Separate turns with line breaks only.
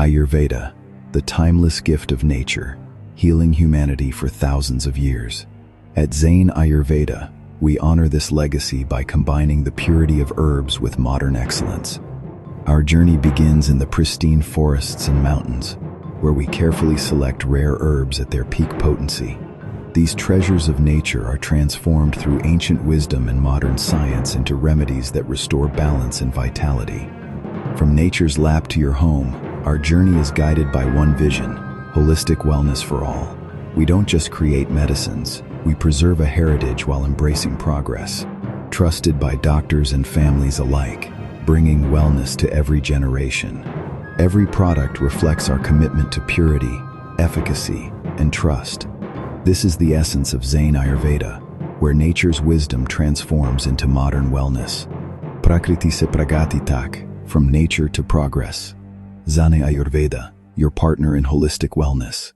Ayurveda, the timeless gift of nature, healing humanity for thousands of years. At Zane Ayurveda, we honor this legacy by combining the purity of herbs with modern excellence. Our journey begins in the pristine forests and mountains, where we carefully select rare herbs at their peak potency. These treasures of nature are transformed through ancient wisdom and modern science into remedies that restore balance and vitality. From nature's lap to your home, our journey is guided by one vision: holistic wellness for all. We don't just create medicines, we preserve a heritage while embracing progress. Trusted by doctors and families alike, bringing wellness to every generation. Every product reflects our commitment to purity, efficacy, and trust. This is the essence of Zane Ayurveda, where nature's wisdom transforms into modern wellness. Prakriti se pragati tak, from nature to progress. Zane Ayurveda, your partner in holistic wellness.